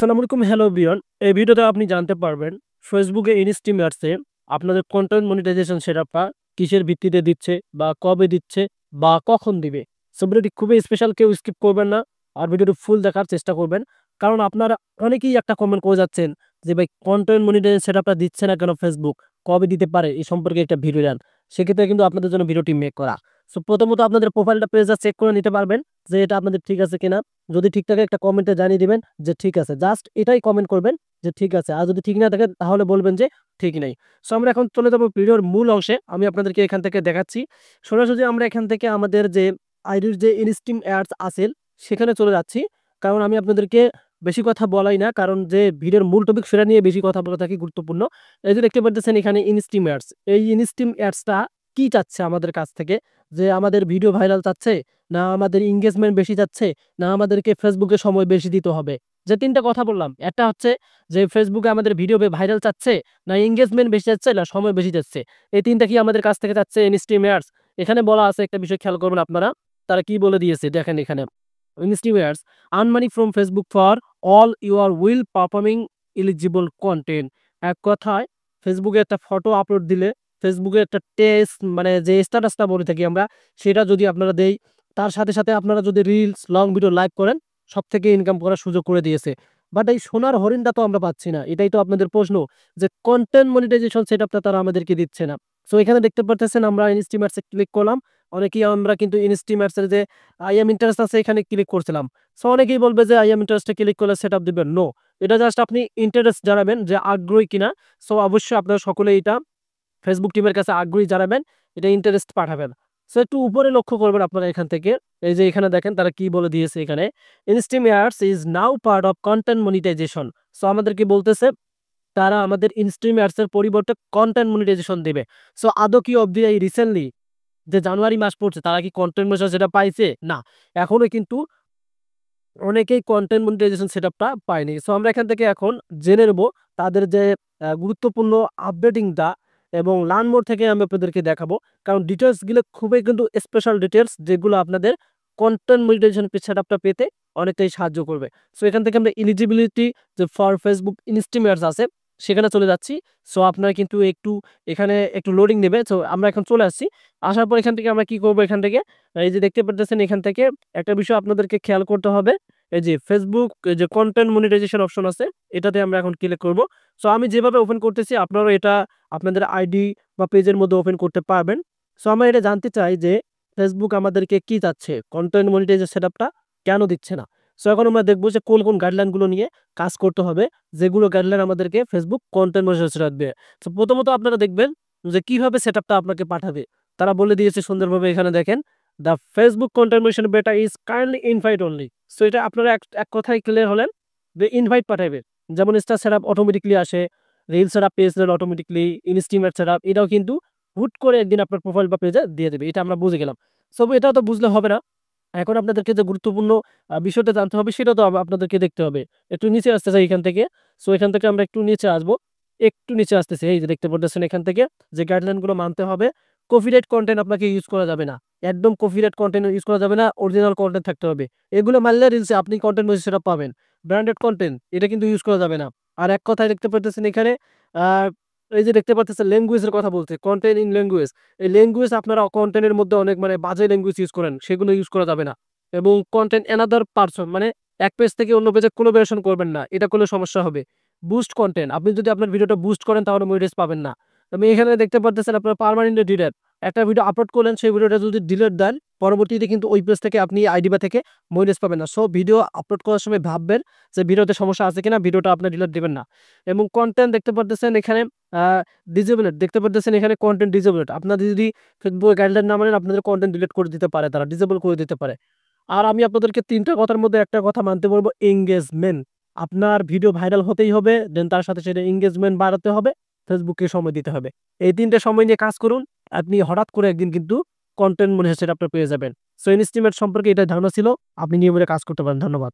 আসসালামু আলাইকুম, hello everyone. এই ভিডিওতে আপনি জানতে পারবেন ফেসবুকে ইনস্টিমার্সে আপনাদের কন্টেন্ট মনিটাইজেশন সেটআপটা কিসের ভিত্তিতে দিচ্ছে বা কবে দিচ্ছে বা কখন দিবে। সো ভিডিওটি খুবই স্পেশাল, কেউ স্কিপ করবেন না আর ভিডিওটি ফুল দেখার চেষ্টা করবেন। কারণ আপনারা অনেকেই একটা কমেন্ট করে যাচ্ছেন যে ভাই কন্টেন্ট মনিটাইজেশন সেটআপটা দিচ্ছে না কেন ফেসবুক, কবে দিতে পারে এই সম্পর্কে একটা ভিডিও দেন। সেক্ষেত্রে কিন্তু আপনাদের জন্য ভিডিওটি মেক করা। সো প্রথমত আপনাদের প্রোফাইলটা পেজটা চেক করে নিতে পারবেন যে এটা আপনাদের ঠিক আছে কিনা। যদি ঠিক থাকে একটা কমেন্টে জানিয়ে দিবেন যে ঠিক আছে, জাস্ট এটাই কমেন্ট করবেন যে ঠিক আছে। আর যদি ঠিক না থাকে তাহলে বলবেন যে ঠিক নেই। সো আমরা এখন চলে যাবো ভিডিওর মূল অংশে। আমি আপনাদেরকে এখান থেকে দেখাচ্ছি সরাসরি। আমরা এখান থেকে আমাদের যে আইডির যে ইনস্টিম অ্যাডস আছে সেখানে চলে যাচ্ছি। কারণ আমি আপনাদেরকে বেশি কথা বলাই না, কারণ যে ভিডিওর মূল টপিক সেটা নিয়ে বেশি কথা বলা থাকি গুরুত্বপূর্ণ। এই যে দেখতে পাচ্ছেন এখানে ইনস্টিম অ্যাডস, এই ইনস্টিম অ্যাডসটা কি চাচ্ছে আমাদের কাছ থেকে, যে আমাদের ভিডিও ভাইরাল চাচ্ছে, না আমাদের এঙ্গেজমেন্ট বেশি যাচ্ছে, না আমাদেরকে ফেসবুকে সময় বেশি দিতে হবে। যে তিনটা কথা বললাম, একটা হচ্ছে যে ফেসবুকে আমাদের ভিডিও ভাইরাল চাচ্ছে, না এঙ্গেজমেন্ট বেশি যাচ্ছে, না সময় বেশি যাচ্ছে। এই তিনটা কি আমাদের কাছ থেকে চাচ্ছে ইনস্টিমেয়ার্স। এখানে বলা আছে একটা বিষয় খেয়াল করবেন আপনারা, তারা কি বলে দিয়েছে দেখেন এখানে। Instream ads earn money from Facebook for all your well performing eligible content. এক কথায় ফেসবুকে একটা ফটো আপলোড দিলে, ফেসবুকে একটা টেক্সট মানে যে স্ট্যাটাসটা বলে থাকি আমরা, সেটা যদি আপনারা দেই, তার সাথে সাথে আপনারা যদি রিলস লং ভিডিও লাইভ করেন, সব থেকে ইনকাম করার সুযোগ করে দিয়েছে। বাট এই সোনার হরিণটা তো আমরা পাচ্ছি না, এটাই তো আপনাদের প্রশ্ন, যে কন্টেন্ট মনিটাইজেশন সেটআপটা তারা আমাদেরকে দিচ্ছে না। সো এখানে দেখতে পারতেছেন আমরা ইনস্টিমার্সে ক্লিক করলাম। অনেকেই আমরা কিন্তু ইনস্টিমার্সের যে আই এম ইন্টারেস্ট আছে এখানে ক্লিক করছিলাম। সো অনেকেই বলবে যে আই এম ইন্টারেস্টে ক্লিক করলে সেটআপ দিবেন। নো, এটা জাস্ট আপনি ইন্টারেস্ট জানাবেন যে আগ্রহী কিনা। সো অবশ্যই আপনারা সকলে এটা ফেসবুক টিমের কাছে আগ্রহী জানাবেন, এটা ইন্টারেস্ট পাঠাবেন। সো একটু উপরে লক্ষ্য করবেন আপনারা এখান থেকে। এই যে এখানে দেখেন তারা কি বলে দিয়েছে এখানে, instream ads is now part of content monetisation. So আমাদেরকে বলতেছে তারা আমাদের ইনস্টিমেয়ার্স এর পরিবর্তে কন্টেন্ট মনিটাইজেশন দিবে। সো আদৌ কি অবধি এই রিসেন্টলি যে জানুয়ারি মাস পড়ছে তারা কি কন্টেন্ট মনিটাইজেশন সেটা পাইছে? না, এখনো কিন্তু অনেকেই কন্টেন্ট মনিটাইজেশন সেটআপটা পায়নি। সো আমরা এখান থেকে এখন জেনে নেব তাদের যে গুরুত্বপূর্ণ আপডেটিংটা, এবং লার্ন মোর থেকে আমি আপনাদেরকে দেখাবো। কারণ ডিটেইলস গুলো খুবই কিন্তু স্পেশাল ডিটেইলস, যেগুলো আপনাদের কন্টেন্ট মনিটাইজেশন সেটআপটা পেতে অনেকটাই সাহায্য করবে। সো এখান থেকে আমরা এলিজিবিলিটি যে ফর ফেসবুক ইনস্টিমেয়ার্স আছে সেখানে চলে যাচ্ছি। সো আপনারা কিন্তু একটু এখানে একটু লোডিং নেবে। সো আমরা এখন চলে আসছি। আসার পর এখান থেকে আমরা কি করব, এখান থেকে এই যে দেখতে পাচ্ছেন এখান থেকে একটা বিষয় আপনাদেরকে খেয়াল করতে হবে। এই যে ফেসবুক এই যে কন্টেন্ট মনিটাইজেশন অপশন আছে, এটাতে আমরা এখন ক্লিক করব। সো আমি যেভাবে ওপেন করতেছি আপনারাও এটা আপনাদের আইডি বা পেজের মধ্যে ওপেন করতে পারবেন। সো আমরা এটা জানতে চাই যে ফেসবুক আমাদেরকে কি চাচ্ছে, কন্টেন্ট মনিটাইজেশন সেটআপটা কেন দিচ্ছে না। সো এখন আমরা দেখব যে কোন কোন গাইডলাইন গুলো নিয়ে কাজ করতে হবে, যেগুলো গাইডলাইন আমাদেরকে ফেসবুক কন্টেন্ট মনিটাইজেশন সেটআপ দেবে। সো প্রথমত আপনারা দেখবেন যে কিভাবে সেটআপটা আপনাকে পাঠাবে। তারা বলে দিয়েছে সুন্দরভাবে, এখানে দেখেন, the Facebook content monetization beta is kindly invite only. So এটা আপনারা এক কথায় ক্লিয়ার হলেন যে ইনভাইট পাঠাবে। যেমন স্টার সেটআপ অটোমেটিকলি আসে, reel setup page reel automatically, instream setup এটাও কিন্তু হুট করে একদিন আপনার প্রোফাইল বা পেজে দিয়ে দেবে। এটা আমরা বুঝে গেলাম। সো এটা তো বুঝলে হবে না। এখন আপনাদেরকে যে গুরুত্বপূর্ণ বিষয়টা জানতে হবে সেটা তো আপনাদেরকে দেখতে হবে। একটু নিচে আসতে চাই এখান থেকে। সো এখান থেকে আমরা একটু নিচে আসবো। একটু নিচে আসতেছি। এই যে দেখতে পারতেছেন এখান থেকে যে গাইডলাইন গুলো মানতে হবে। কপিরাইট কনটেন্ট আপনাকে ইউজ করা যাবে না। একদম কপিরাইট কনটেন্ট ইউজ করা যাবে না। অরিজিনাল কনটেন্ট থাকতে হবে। এগুলো মানলে রিলসে আপনি কনটেন্ট মনিটাইজেশন সেটা পাবেন। ব্র্যান্ডেড কনটেন্ট এটা কিন্তু ইউজ করা যাবে না। আর এক কথায় দেখতে পারতেছেন এখানে আ এই যে দেখতে পারতেছেন ল্যাঙ্গুয়েজ এর কথা বলছে। Content in language. এই ল্যাঙ্গুয়েজ আপনারা কনটেন্ট এর মধ্যে অনেক মানে বাজে ল্যাঙ্গুয়েজ ইউজ করেন, সেগুলো ইউজ করা যাবে না। এবং কনটেন্ট অ্যানাদার পারসন মানে এক পেজ থেকে অন্য পেজে কোলাবোরেশন করবেন না। এটা করলে সমস্যা হবে। বুস্ট কনটেন্ট, আপনি যদি আপনার ভিডিওটা বুস্ট করেন তাহলে মনিটাইজ পাবেন না। আমি এখানে দেখতে পারতেছেন আপনার পার্মানেন্টলি ডিলিট। একটা ভিডিও আপলোড করলেন, সেই ভিডিওটা যদি ডিলিট দেন, পরবর্তীতে কিন্তু ওই পেজ থেকে আপনি আইডি বা থেকে মনিটাইজ পাবেন না। সো ভিডিও আপলোড করার সময় ভাববেন যে ভিডিওতে সমস্যা আছে কিনা, ভিডিওটা আপনি ডিলিট দিবেন না। এবং কনটেন্ট দেখতে পারতেছেন এখানে আ ডিসেবলড দেখতে পারতেছেন এখানে কনটেন্ট ডিসেবলড। আপনারা যদি ফেসবুক গাইডলাইন না মানেন আপনাদের কনটেন্ট ডিলিট করে দিতে পারে, তারা ডিসেবল করে দিতে পারে। আর আমি আপনাদেরকে ৩ টা কথার মধ্যে একটা কথা মানতে বলব, এনগেজমেন্ট। আপনার ভিডিও ভাইরাল হতেই হবে, দেন তার সাথে সাথে এনগেজমেন্ট বাড়াতে হবে, ফেসবুককে সময় দিতে হবে। এই ৩ টে সময় নিয়ে কাজ করুন। আপনি হঠাৎ করে একদিন কিন্তু কনটেন্ট মনিটাইজেশন আপনি পেয়ে যাবেন। সো ইনস্টিমেট সম্পর্কে এটাই ধারণা ছিল। আপনি নিয়মিত কাজ করতে পারেন। ধন্যবাদ।